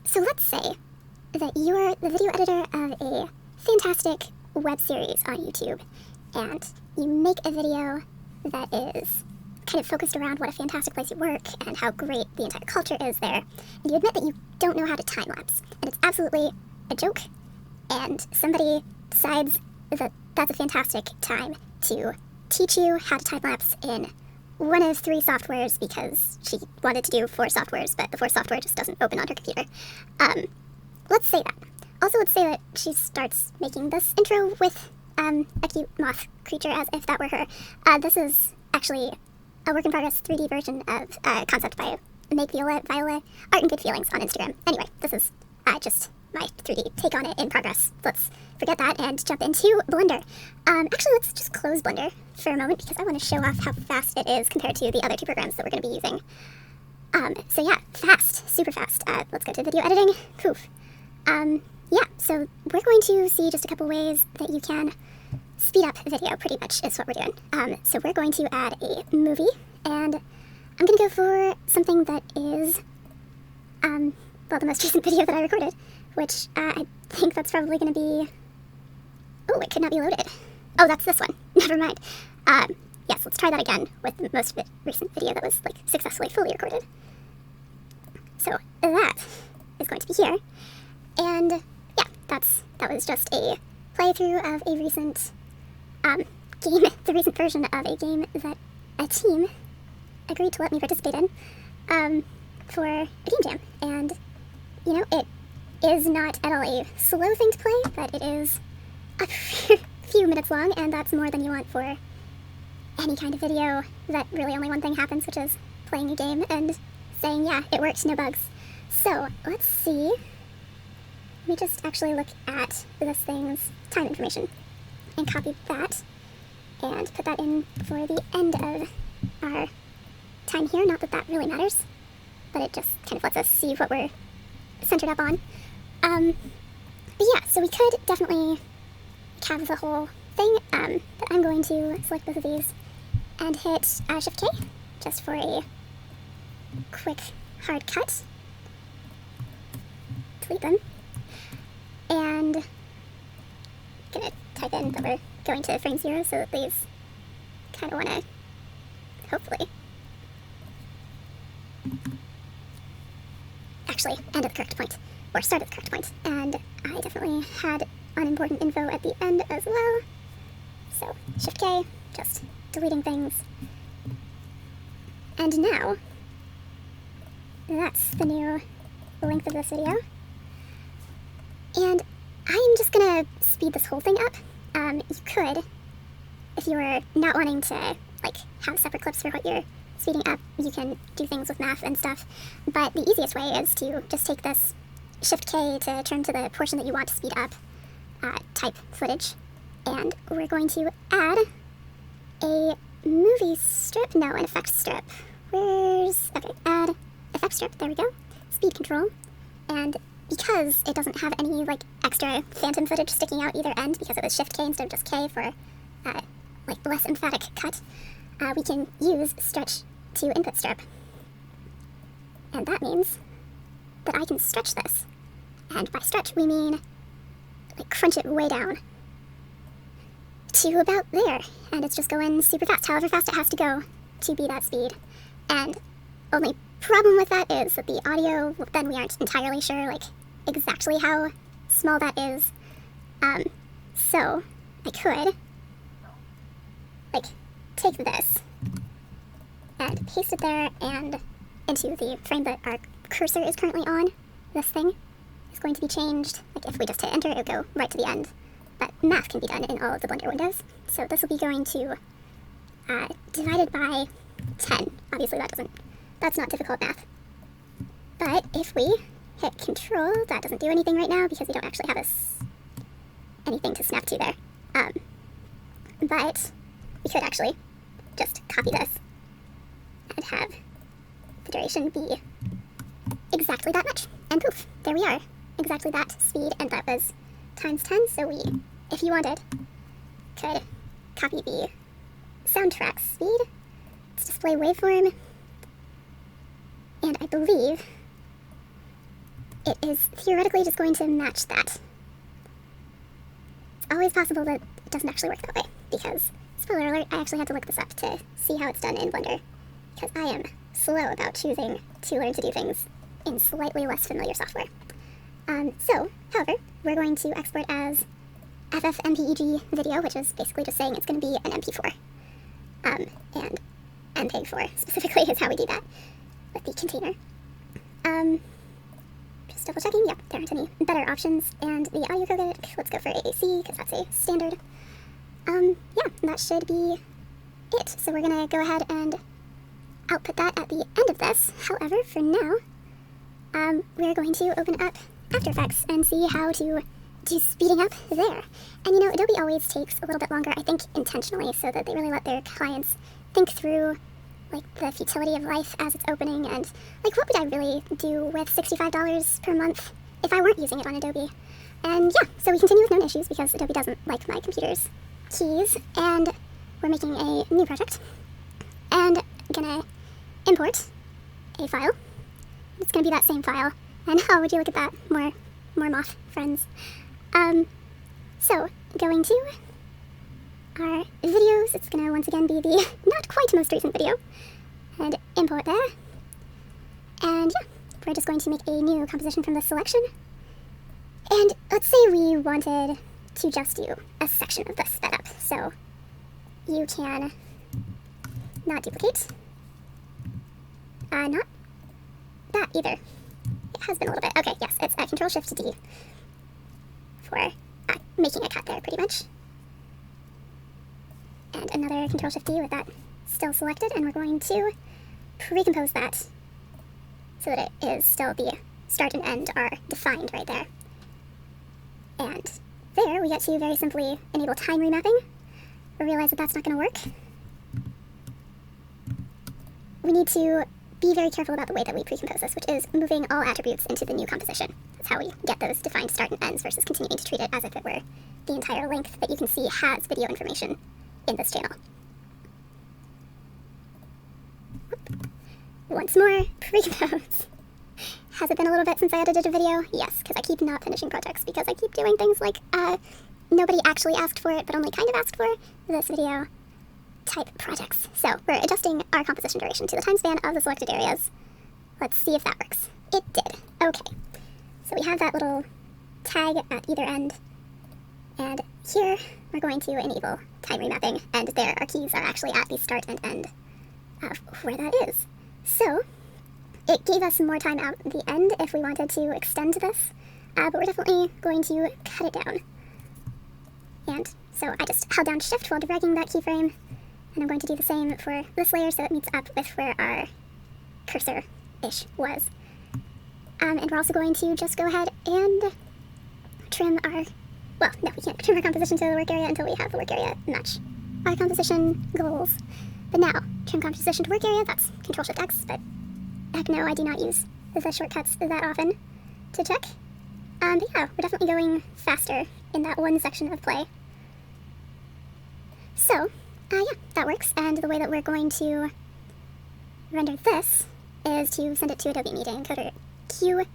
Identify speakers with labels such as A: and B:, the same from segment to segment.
A: So let's say that you're the video editor of a fantastic web series on YouTube, and you make a video that is kind of focused around what a fantastic place you work and how great the entire culture is there, and you admit that you don't know how to time-lapse, and it's absolutely a joke, and somebody decides that that's a fantastic time to teach you how to time-lapse in one of 3 softwares because she wanted to do 4 softwares, but the 4th software just doesn't open on her computer. Let's say that. Also, let's say that she starts making this intro with a cute moth creature as if that were her. This is actually a work-in-progress 3D version of a concept by Make Viola Art and Good Feelings on Instagram. Anyway, this is just my 3D take on it in progress. Let's forget that and jump into Blender. Actually, let's just close Blender for a moment because I want to show off how fast it is compared to the other 2 programs that we're going to be using. So yeah, fast, super fast. Let's go to video editing. Poof. Yeah, so we're going to see just a couple ways that you can speed up video, pretty much, is what we're doing. So we're going to add a movie, and I'm going to go for something that is, well, the most recent video that I recorded, which I think that's probably going to be, oh, it could not be loaded. Oh, that's this one. Never mind. Yes, let's try that again with the most recent video that was, like, successfully fully recorded. So that is going to be here, and yeah, that was just a playthrough of a recent game, the recent version of a game that a team agreed to let me participate in for a game jam. And, you know, it is not at all a slow thing to play, but it is a few minutes long, and that's more than you want for any kind of video that really only one thing happens, which is playing a game and saying, yeah, it worked, no bugs. So, let's see. Let me just actually look at this thing's time information and copy that and put that in for the end of our time here. Not that that really matters, but it just kind of lets us see what we're centered up on. But yeah, so we could definitely have the whole thing, but I'm going to select both of these and hit Shift-K just for a quick hard cut. Delete them. And I'm gonna type in that we're going to frame 0 so that these kind of want to, hopefully, actually end at the correct point, or start at the correct point. And I definitely had unimportant info at the end as well. So Shift-K, just deleting things. And now, that's the new length of this video. And I'm just gonna speed this whole thing up. You could, if you were not wanting to, like, have separate clips for what you're speeding up, you can do things with math and stuff. But the easiest way is to just take this Shift-K to turn to the portion that you want to speed up, type footage, and we're going to add a movie strip, no, an effect strip. Okay, add effect strip, there we go, speed control, and because it doesn't have any, like, extra phantom footage sticking out either end, because it was Shift-K instead of just K for, like, less emphatic cut, we can use stretch to input strip. And that means that I can stretch this. And by stretch, we mean, like, crunch it way down to about there. And it's just going super fast, however fast it has to go to be that speed. And only problem with that is that the audio, then we aren't entirely sure, like, exactly how small that is. So I could, like, take this and paste it there and into the frame that our cursor is currently on. This thing is going to be changed. Like, if we just hit enter, it would go right to the end. But math can be done in all of the Blender windows. So this will be going to divided by 10. Obviously that's not difficult math. But if we hit control, that doesn't do anything right now because we don't actually have anything to snap to there. But we could actually just copy this and have the duration be exactly that much. And poof, there we are. Exactly that speed, and that was times 10, so we, if you wanted, could copy the soundtrack speed. Let's display waveform. And I believe it is theoretically just going to match that. It's always possible that it doesn't actually work that way, because, spoiler alert, I actually had to look this up to see how it's done in Blender, because I am slow about choosing to learn to do things in slightly less familiar software. So, however, we're going to export as FFmpeg video, which is basically just saying it's going to be an MP4. And MPEG-4 specifically is how we do that with the container. Just double checking, yep, there aren't any better options. And the audio codec, let's go for AAC, because that's a standard. Yeah, that should be it. So we're going to go ahead and output that at the end of this. However, for now, we're going to open up After Effects and see how to do speeding up there. And you know, Adobe always takes a little bit longer, I think intentionally, so that they really let their clients think through like the futility of life as it's opening, and like what would I really do with $65 per month if I weren't using it on Adobe. And yeah, so we continue with known issues because Adobe doesn't like my computer's keys, and we're making a new project and gonna import a file. It's gonna be that same file, and oh, would you look at that, more moth friends. So going to our videos, it's gonna once again be the not quite most recent video, and import there. And yeah, we're just going to make a new composition from the selection. And let's say we wanted to just do a section of this sped up, so you can not duplicate, not that either. It has been a little bit. Okay, yes, it's Control-Shift-D for making a cut there, pretty much. And another Control-Shift-D with that still selected, and we're going to pre-compose that so that it is still the start and end are defined right there. And there we get to very simply enable time remapping. We realize that that's not going to work. We need to be very careful about the way that we pre-compose this, which is moving all attributes into the new composition. That's how we get those defined start and ends versus continuing to treat it as if it were the entire length that you can see has video information in this channel. Once more, pre-compose. Has it been a little bit since I edited a video? Yes, because I keep not finishing projects, because I keep doing things like, nobody actually asked for it, but only kind of asked for this video type projects. So we're adjusting our composition duration to the time span of the selected areas. Let's see if that works. It did. Okay. So we have that little tag at either end, and here we're going to enable time remapping, and there our keys are actually at the start and end of where that is. So it gave us more time out at the end if we wanted to extend this, but we're definitely going to cut it down. And so I just held down Shift while dragging that keyframe, and I'm going to do the same for this layer so it meets up with where our cursor-ish was. And we're also going to just go ahead and trim our, well, no, we can't trim our composition to the work area until we have the work area match our composition goals. But now, trim composition to work area, that's Control-Shift-X, but heck no, I do not use the shortcuts that often to check. But yeah, we're definitely going faster in that one section of play. So, yeah, that works, and the way that we're going to render this is to send it to Adobe Media Encoder Q,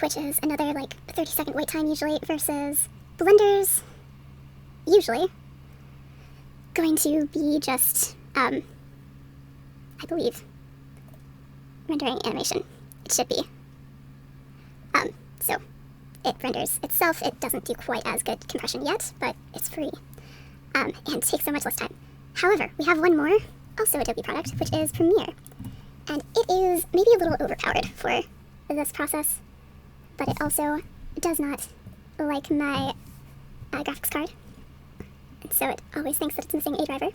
A: which is another, like, 30-second wait time usually, versus Blender's usually going to be just, I believe, rendering animation. It should be. So it renders itself. It doesn't do quite as good compression yet, but it's free, and takes so much less time. However, we have one more, also Adobe product, which is Premiere, and it is maybe a little overpowered for this process, but it also does not like my graphics card, and so it always thinks that it's missing a driver.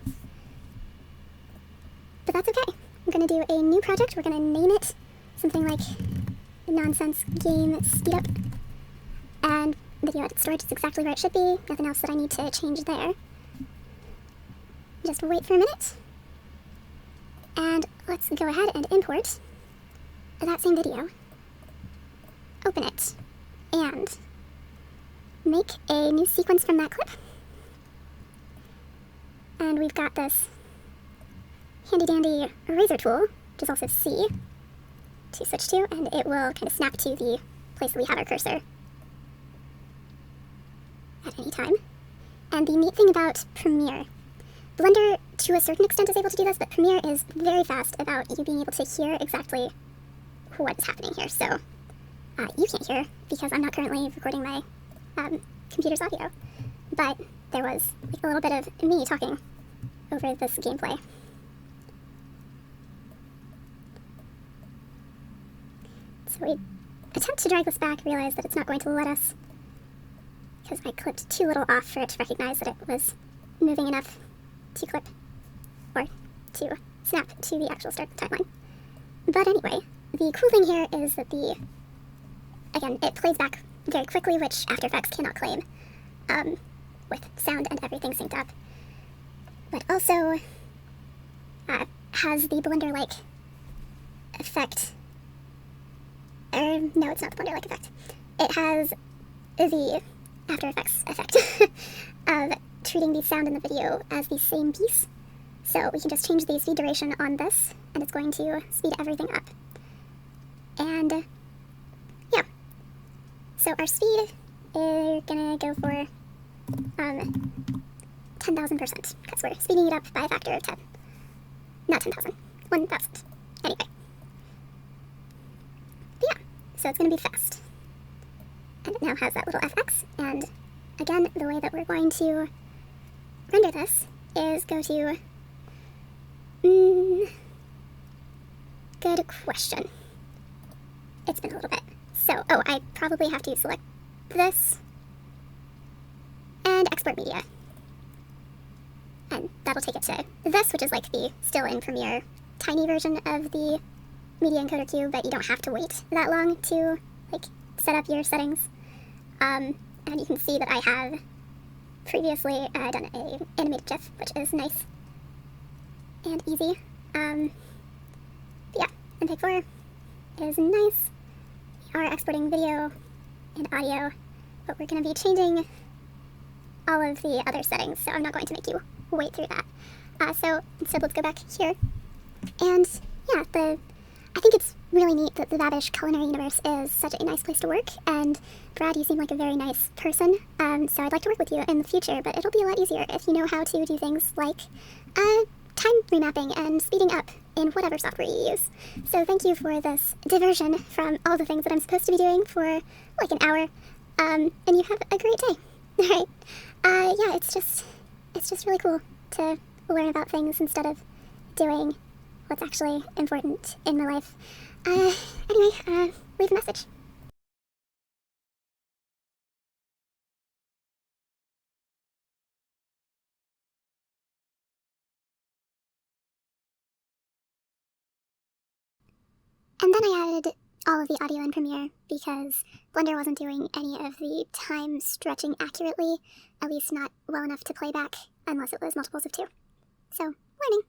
A: But that's okay. I'm going to do a new project. We're going to name it something like Nonsense Game Speed Up, and video edit storage is exactly where it should be. Nothing else that I need to change there. Just wait for a minute, and let's go ahead and import that same video, open it, and make a new sequence from that clip. And we've got this handy dandy eraser tool, which is also C, to switch to, and it will kind of snap to the place that we have our cursor at any time. And the neat thing about Premiere, Blender to a certain extent is able to do this, but Premiere is very fast about you being able to hear exactly what is happening here. So you can't hear because I'm not currently recording my computer's audio, but there was like a little bit of me talking over this gameplay. So we attempt to drag this back, realize that it's not going to let us because I clipped too little off for it to recognize that it was moving enough to clip or to snap to the actual start of the timeline. But anyway, the cool thing here is that again, it plays back very quickly, which After Effects cannot claim, with sound and everything synced up. But also has the Blender-like effect. No, it's not the Blender-like effect. It has the After Effects effect of treating the sound and the video as the same piece. So we can just change the speed duration on this, and it's going to speed everything up. And yeah, so our speed is gonna go for 10,000%, because we're speeding it up by a factor of 10. Not 10,000, 1,000. Anyway. But yeah, so it's gonna be fast. And it now has that little FX, and again, the way that we're going to render this is go to... good question. It's been a little bit. So, I probably have to select this and export media. And that'll take it to this, which is like the still in Premiere tiny version of the media encoder queue, but you don't have to wait that long to like set up your settings. And you can see that I have previously done an animated GIF, which is nice and easy. But yeah, MPEG 4 is nice. We are exporting video and audio, but we're going to be changing all of the other settings, so I'm not going to make you wait through that. So instead, let's go back here. And yeah, I think it's really neat that the Babish Culinary Universe is such a nice place to work, and Brad, you seem like a very nice person, so I'd like to work with you in the future, but it'll be a lot easier if you know how to do things like time remapping and speeding up in whatever software you use. So thank you for this diversion from all the things that I'm supposed to be doing for like an hour, and you have a great day. Alright, yeah, it's just really cool to learn about things instead of doing what's actually important in my life. Anyway, leave a message. And then I added all of the audio in Premiere because Blender wasn't doing any of the time stretching accurately, at least not well enough to play back unless it was multiples of 2. So, warning.